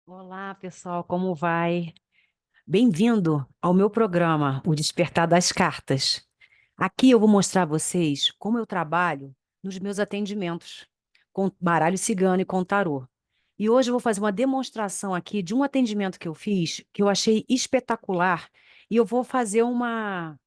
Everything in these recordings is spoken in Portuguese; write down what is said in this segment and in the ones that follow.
Olá, pessoal, como vai? Bem-vindo ao meu programa, O Despertar das Cartas. Aqui eu vou mostrar a vocês como eu trabalho nos meus atendimentos com baralho cigano e com tarô. E hoje eu vou fazer uma demonstração aqui de um atendimento que eu fiz, que eu achei espetacular, e eu vou fazer uma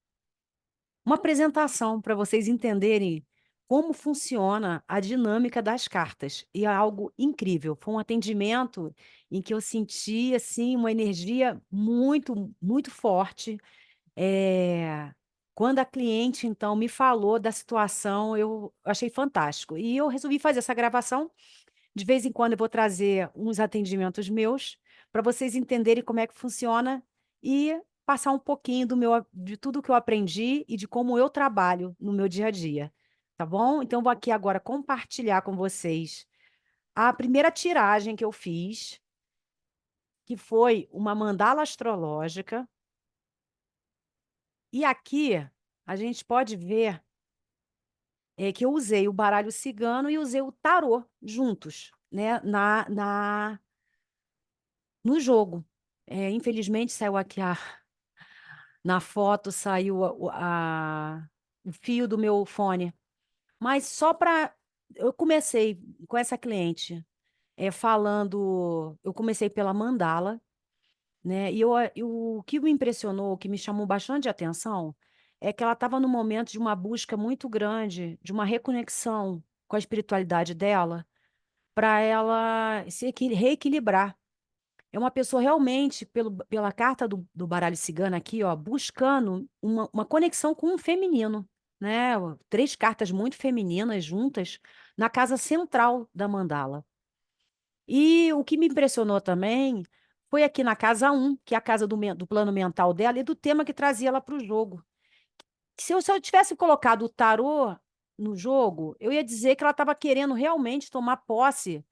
apresentação para vocês entenderem como funciona a dinâmica das cartas. E é algo incrível. Foi um atendimento em que eu senti assim uma energia muito, muito forte. É, Quando a cliente então me falou da situação, eu achei fantástico. E eu resolvi fazer essa gravação. De vez em quando eu vou trazer uns atendimentos meus para vocês entenderem como é que funciona e passar um pouquinho de tudo que eu aprendi e de como eu trabalho no meu dia a dia. Tá bom? Então, eu vou aqui agora compartilhar com vocês a primeira tiragem que eu fiz, que foi uma mandala astrológica. E aqui a gente pode ver que eu usei o baralho cigano e usei o tarô juntos, né, no jogo. Infelizmente saiu aqui na foto, saiu o fio do meu fone. Mas só para. Eu comecei com essa cliente falando. Eu comecei pela mandala, né? O que me impressionou, o que me chamou bastante atenção, é que ela estava num momento de uma busca muito grande, de uma reconexão com a espiritualidade dela, para ela reequilibrar. É uma pessoa realmente, pela carta do baralho cigano aqui, ó, buscando uma conexão com o feminino, né? Três cartas muito femininas juntas na casa central da mandala. E o que me impressionou também foi aqui na casa um, que é a casa do plano mental dela, e do tema que trazia ela para o jogo. Se eu tivesse colocado o tarô no jogo, eu ia dizer que ela estava querendo realmente tomar posse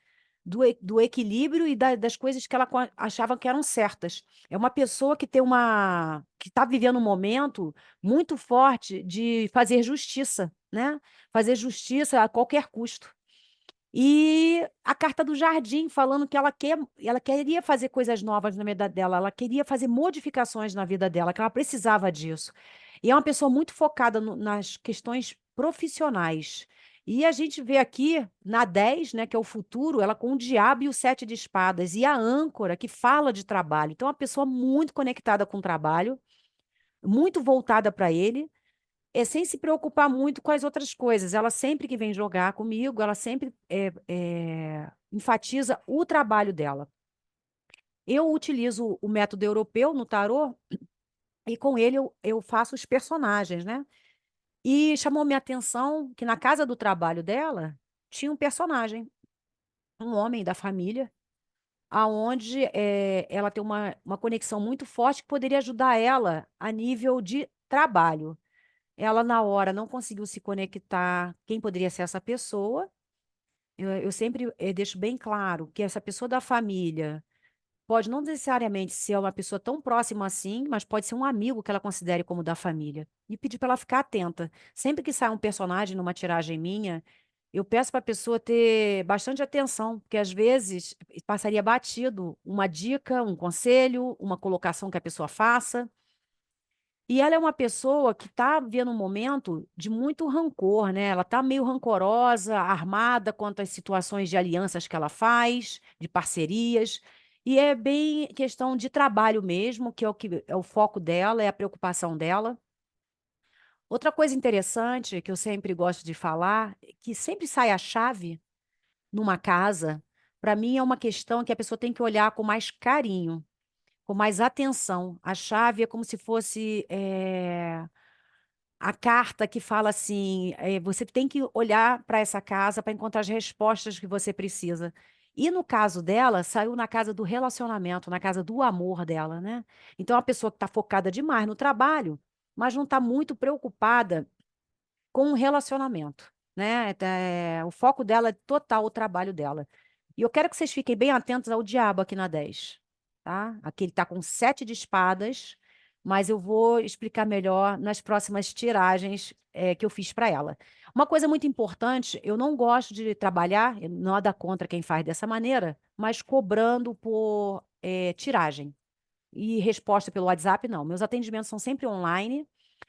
do equilíbrio e das coisas que ela achava que eram certas. É uma pessoa que está vivendo um momento muito forte de fazer justiça, né? Fazer justiça a qualquer custo. E a carta do jardim falando que ela queria fazer coisas novas na vida dela, ela queria fazer modificações na vida dela, que ela precisava disso. E é uma pessoa muito focada nas questões profissionais. E a gente vê aqui na 10, né, que é o futuro, ela com o diabo e o sete de espadas, e a âncora, que fala de trabalho. Então, é uma pessoa muito conectada com o trabalho, muito voltada para ele, sem se preocupar muito com as outras coisas. Ela sempre que vem jogar comigo, ela sempre enfatiza o trabalho dela. Eu utilizo o método europeu no tarô e com ele eu faço os personagens, né? E chamou minha atenção que na casa do trabalho dela tinha um personagem, um homem da família, aonde ela tem uma conexão muito forte que poderia ajudar ela a nível de trabalho. Ela, na hora, não conseguiu se conectar. Quem poderia ser essa pessoa? Eu sempre deixo bem claro que essa pessoa da família pode não necessariamente ser uma pessoa tão próxima assim, mas pode ser um amigo que ela considere como da família. E pedir para ela ficar atenta. Sempre que sai um personagem numa tiragem minha, eu peço para a pessoa ter bastante atenção, porque às vezes passaria batido uma dica, um conselho, uma colocação que a pessoa faça. E ela é uma pessoa que está vivendo um momento de muito rancor, né? Ela está meio rancorosa, armada quanto às situações de alianças que ela faz, de parcerias. E é bem questão de trabalho mesmo, que é o foco dela, é a preocupação dela. Outra coisa interessante que eu sempre gosto de falar, é que sempre sai a chave numa casa, para mim é uma questão que a pessoa tem que olhar com mais carinho, com mais atenção. A chave é como se fosse a carta que fala assim: você tem que olhar para essa casa para encontrar as respostas que você precisa. E no caso dela, saiu na casa do relacionamento, na casa do amor dela, né? Então, é uma pessoa que está focada demais no trabalho, mas não está muito preocupada com o relacionamento, né? O foco dela é total o trabalho dela. E eu quero que vocês fiquem bem atentos ao diabo aqui na 10, tá? Aqui ele está com sete de espadas, mas eu vou explicar melhor nas próximas tiragens que eu fiz para ela. Uma coisa muito importante, eu não gosto de trabalhar, nada contra quem faz dessa maneira, mas cobrando por tiragem. E resposta pelo WhatsApp, não. Meus atendimentos são sempre online,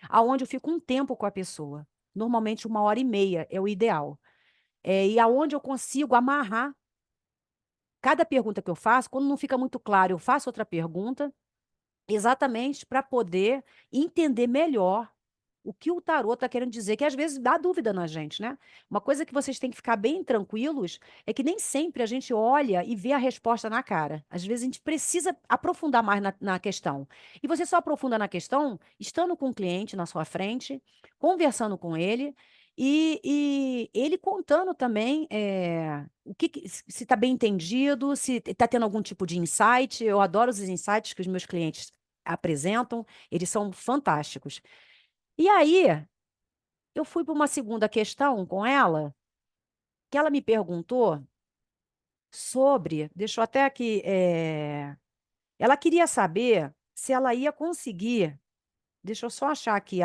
aonde eu fico um tempo com a pessoa. Normalmente 1 hora e meia é o ideal. E aonde eu consigo amarrar cada pergunta que eu faço, quando não fica muito claro, eu faço outra pergunta, exatamente para poder entender melhor o que o tarô está querendo dizer, que às vezes dá dúvida na gente, né? Uma coisa que vocês têm que ficar bem tranquilos é que nem sempre a gente olha e vê a resposta na cara. Às vezes a gente precisa aprofundar mais na questão. E você só aprofunda na questão estando com o cliente na sua frente, conversando com ele. E ele contando também se está bem entendido, se está tendo algum tipo de insight. Eu adoro os insights que os meus clientes apresentam, eles são fantásticos. E aí, eu fui para uma segunda questão com ela, que ela me perguntou sobre, deixa eu até aqui, ela queria saber se ela ia conseguir, deixa eu só achar aqui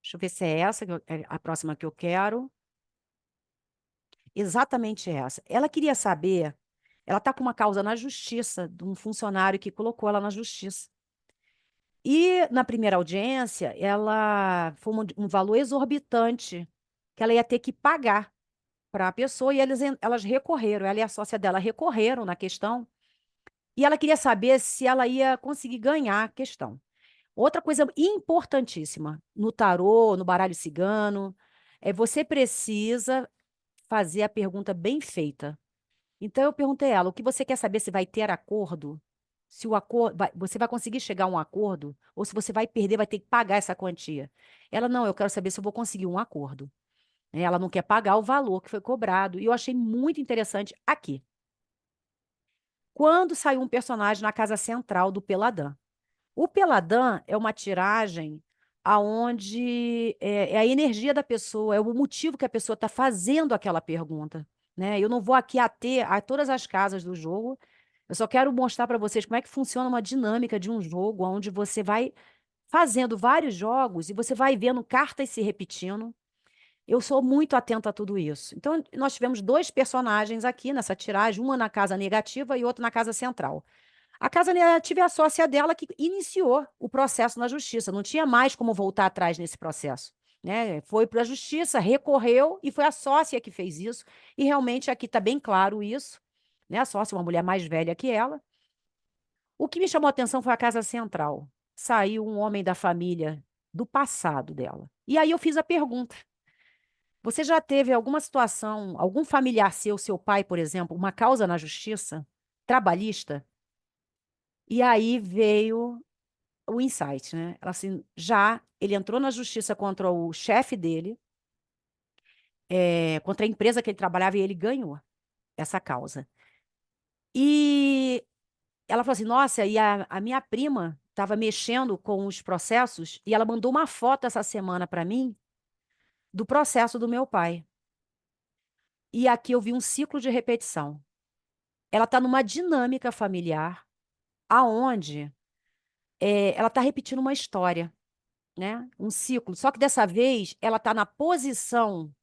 deixa eu ver se é essa, é a próxima que eu quero. Exatamente essa. Ela queria saber, ela está com uma causa na justiça de um funcionário que colocou ela na justiça. E na primeira audiência, ela foi um valor exorbitante que ela ia ter que pagar para a pessoa e elas recorreram, ela e a sócia dela recorreram na questão e ela queria saber se ela ia conseguir ganhar a questão. Outra coisa importantíssima no tarô, no baralho cigano, é você precisa fazer a pergunta bem feita. Então eu perguntei a ela, o que você quer saber se vai ter acordo? Se o acordo, você vai conseguir chegar a um acordo? Ou se você vai perder, vai ter que pagar essa quantia? Ela, não, eu quero saber se eu vou conseguir um acordo. Ela não quer pagar o valor que foi cobrado. E eu achei muito interessante aqui. Quando saiu um personagem na casa central do Peladã. O Peladã é uma tiragem aonde é a energia da pessoa, é o motivo que a pessoa está fazendo aquela pergunta, né? Eu não vou aqui ater a todas as casas do jogo. Eu só quero mostrar para vocês como é que funciona uma dinâmica de um jogo, onde você vai fazendo vários jogos e você vai vendo cartas se repetindo. Eu sou muito atenta a tudo isso. Então, nós tivemos dois personagens aqui nessa tiragem, uma na casa negativa e outra na casa central. A casa negativa é a sócia dela que iniciou o processo na justiça. Não tinha mais como voltar atrás nesse processo, né? Foi para a justiça, recorreu e foi a sócia que fez isso. E realmente aqui está bem claro isso, né? A sócia é uma mulher mais velha que ela. O que me chamou a atenção foi a casa central. Saiu um homem da família do passado dela. E aí eu fiz a pergunta. Você já teve alguma situação, algum familiar seu pai, por exemplo, uma causa na justiça trabalhista? E aí veio o insight, né? Ela assim, já ele entrou na justiça contra o chefe dele, contra a empresa que ele trabalhava e ele ganhou essa causa. E ela falou assim, nossa, e a minha prima estava mexendo com os processos e ela mandou uma foto essa semana para mim do processo do meu pai. E aqui eu vi um ciclo de repetição. Ela está numa dinâmica familiar aonde ela está repetindo uma história, né? Um ciclo. Só que dessa vez ela está na posição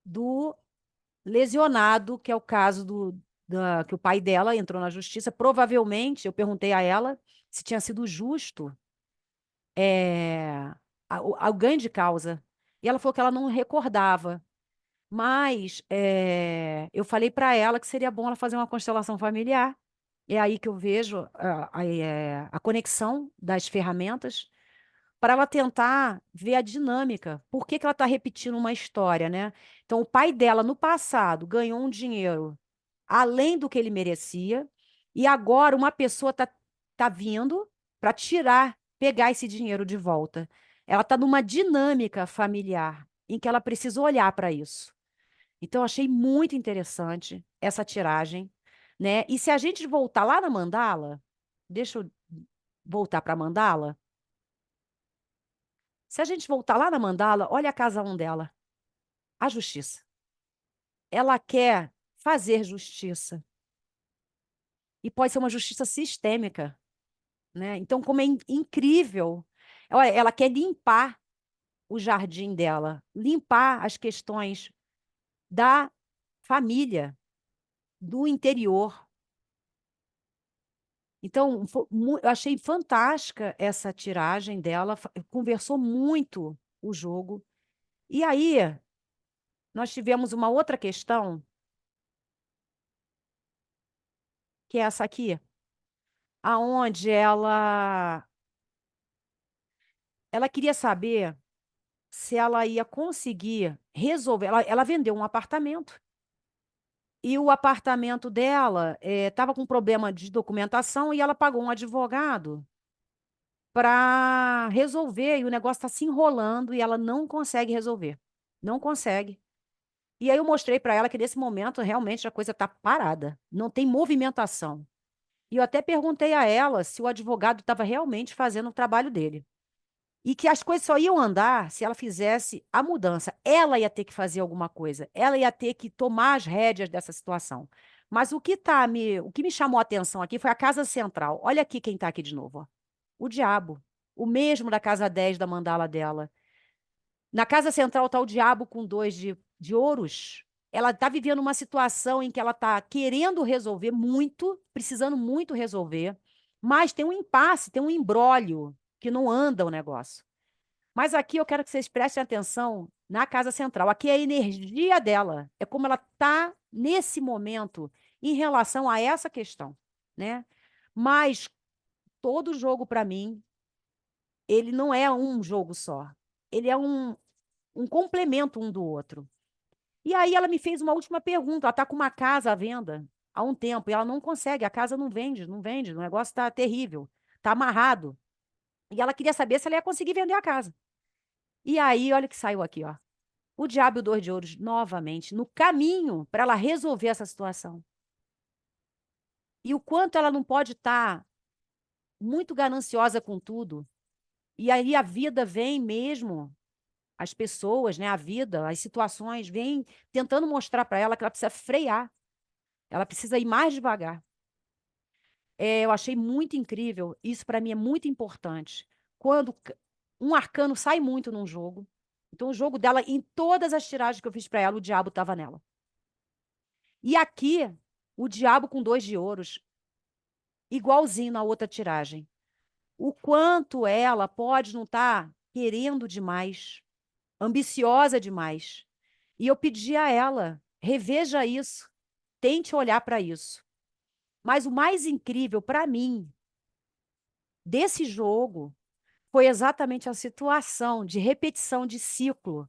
do lesionado, que é o caso que o pai dela entrou na justiça. Provavelmente, eu perguntei a ela se tinha sido justo o ganho de causa. E ela falou que ela não recordava. Mas eu falei para ela que seria bom ela fazer uma constelação familiar. É aí que eu vejo a conexão das ferramentas para ela tentar ver a dinâmica. Por que que ela está repetindo uma história, né? Então, o pai dela, no passado, ganhou um dinheiro além do que ele merecia, e agora uma pessoa tá vindo para tirar, pegar esse dinheiro de volta. Ela está numa dinâmica familiar em que ela precisa olhar para isso. Então, eu achei muito interessante essa tiragem, né? E se a gente voltar lá na mandala, deixa eu voltar para a mandala. Se a gente voltar lá na mandala, olha a casa 1 dela, a justiça. Ela quer fazer justiça. E pode ser uma justiça sistêmica, né? Então, como é incrível. Olha, ela quer limpar o jardim dela, limpar as questões da família, do interior. Então, eu achei fantástica essa tiragem dela, conversou muito o jogo. E aí, nós tivemos uma outra questão, que é essa aqui, aonde ela queria saber se ela ia conseguir resolver. Ela vendeu um apartamento e o apartamento dela estava com problema de documentação e ela pagou um advogado para resolver. E o negócio está se enrolando e ela não consegue resolver. Não consegue. E aí eu mostrei para ela que nesse momento realmente a coisa está parada, não tem movimentação. E eu até perguntei a ela se o advogado estava realmente fazendo o trabalho dele. E que as coisas só iam andar se ela fizesse a mudança. Ela ia ter que fazer alguma coisa. Ela ia ter que tomar as rédeas dessa situação. Mas o que me chamou a atenção aqui foi a Casa Central. Olha aqui quem está aqui de novo, ó. O diabo. O mesmo da Casa 10 da mandala dela. Na Casa Central está o diabo com dois de ouros. Ela está vivendo uma situação em que ela está querendo resolver muito, precisando muito resolver, mas tem um impasse, tem um imbróglio que não anda o negócio. Mas aqui eu quero que vocês prestem atenção na Casa Central. Aqui é a energia dela, é como ela está nesse momento em relação a essa questão, né? Mas todo jogo, para mim, ele não é um jogo só. Ele é um complemento um do outro. E aí ela me fez uma última pergunta. Ela está com uma casa à venda há um tempo e ela não consegue, a casa não vende, não vende, o negócio está terrível, está amarrado. E ela queria saber se ela ia conseguir vender a casa. E aí, olha o que saiu aqui, ó. O diabo e o dois de ouros novamente, no caminho para ela resolver essa situação. E o quanto ela não pode estar muito gananciosa com tudo. E aí a vida vem mesmo, as pessoas, né, a vida, as situações, vêm tentando mostrar para ela que ela precisa frear, ela precisa ir mais devagar. Eu achei muito incrível, isso para mim é muito importante. Quando um arcano sai muito num jogo, então o jogo dela, em todas as tiragens que eu fiz para ela, o diabo estava nela. E aqui, o diabo com dois de ouros, igualzinho na outra tiragem. O quanto ela pode não estar querendo demais, ambiciosa demais. E eu pedi a ela, reveja isso, tente olhar para isso. Mas o mais incrível para mim desse jogo foi exatamente a situação de repetição de ciclo,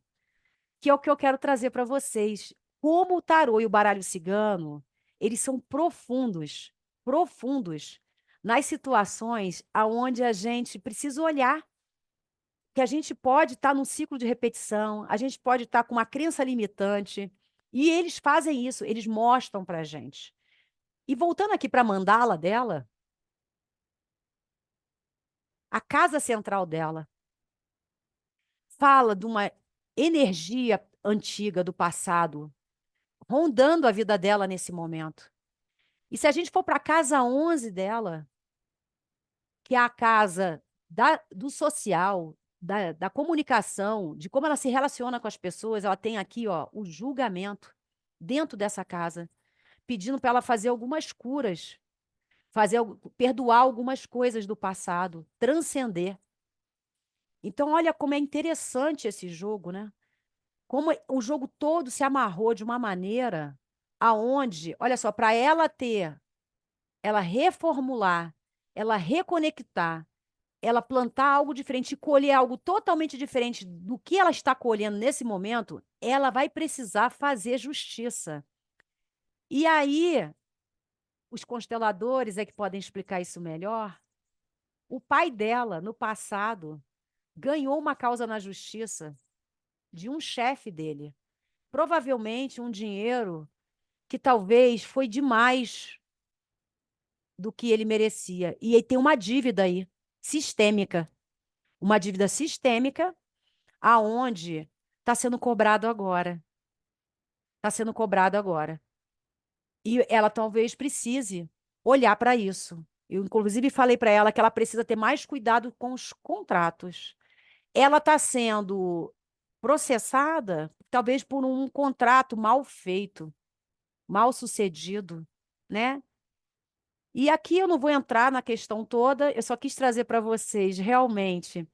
que é o que eu quero trazer para vocês. Como o tarô e o baralho cigano, eles são profundos, profundos nas situações aonde a gente precisa olhar que a gente pode estar num ciclo de repetição, a gente pode estar com uma crença limitante, e eles fazem isso, eles mostram para a gente. E voltando aqui para a mandala dela, a casa central dela fala de uma energia antiga do passado, rondando a vida dela nesse momento. E se a gente for para a casa 11 dela, que é a casa do social, da comunicação, de como ela se relaciona com as pessoas, ela tem aqui, ó, o julgamento dentro dessa casa, pedindo para ela fazer algumas curas, perdoar algumas coisas do passado, transcender. Então, olha como é interessante esse jogo, né? Como o jogo todo se amarrou de uma maneira aonde, olha só, para ela reformular, ela reconectar, ela plantar algo diferente e colher algo totalmente diferente do que ela está colhendo nesse momento, ela vai precisar fazer justiça. E aí, os consteladores é que podem explicar isso melhor. O pai dela, no passado, ganhou uma causa na justiça de um chefe dele. Provavelmente um dinheiro que talvez foi demais do que ele merecia. E aí tem uma dívida aí, sistêmica. Uma dívida sistêmica aonde está sendo cobrado agora. Está sendo cobrado agora. E ela talvez precise olhar para isso. Eu, inclusive, falei para ela que ela precisa ter mais cuidado com os contratos. Ela está sendo processada, talvez por um contrato mal feito, mal sucedido, né? E aqui eu não vou entrar na questão toda, eu só quis trazer para vocês realmente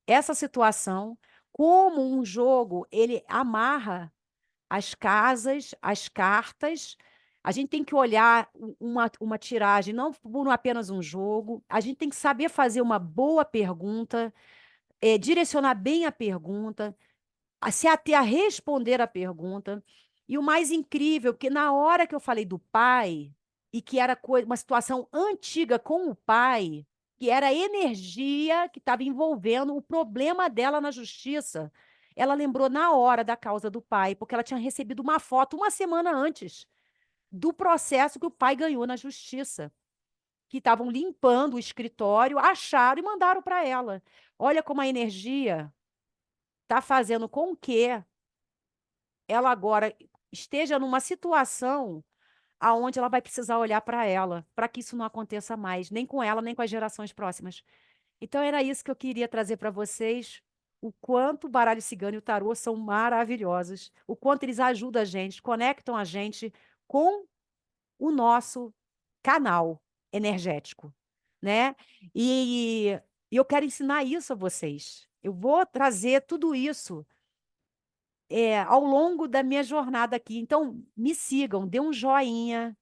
essa situação, como um jogo, ele amarra as casas, as cartas. A gente tem que olhar uma tiragem, não por apenas um jogo. A gente tem que saber fazer uma boa pergunta, direcionar bem a pergunta, se ater a responder a pergunta. E o mais incrível, que na hora que eu falei do pai, e que era uma situação antiga com o pai, que era a energia que estava envolvendo o problema dela na justiça, ela lembrou na hora da causa do pai, porque ela tinha recebido uma foto uma semana antes do processo que o pai ganhou na justiça, que estavam limpando o escritório, acharam e mandaram para ela. Olha como a energia está fazendo com que ela agora esteja numa situação aonde ela vai precisar olhar para ela, para que isso não aconteça mais, nem com ela, nem com as gerações próximas. Então era isso que eu queria trazer para vocês, o quanto o baralho cigano e o tarô são maravilhosos, o quanto eles ajudam a gente, conectam a gente com o nosso canal energético, né? E, e eu quero ensinar isso a vocês. Eu vou trazer tudo isso ao longo da minha jornada aqui. Então, me sigam, dê um joinha,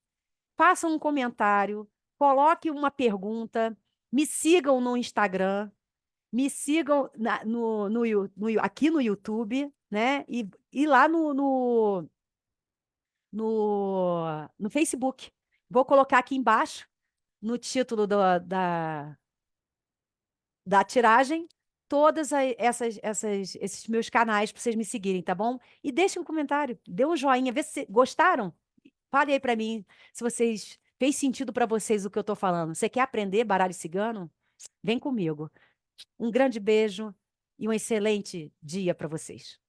façam um comentário, coloque uma pergunta, me sigam no Instagram, me sigam aqui no YouTube, né? E lá no Facebook. Vou colocar aqui embaixo, no título da tiragem, todas esses meus canais para vocês me seguirem, tá bom? E deixem um comentário, dê um joinha, vê se gostaram. Fale aí para mim se vocês fez sentido para vocês o que eu estou falando. Você quer aprender baralho cigano? Vem comigo. Um grande beijo e um excelente dia para vocês.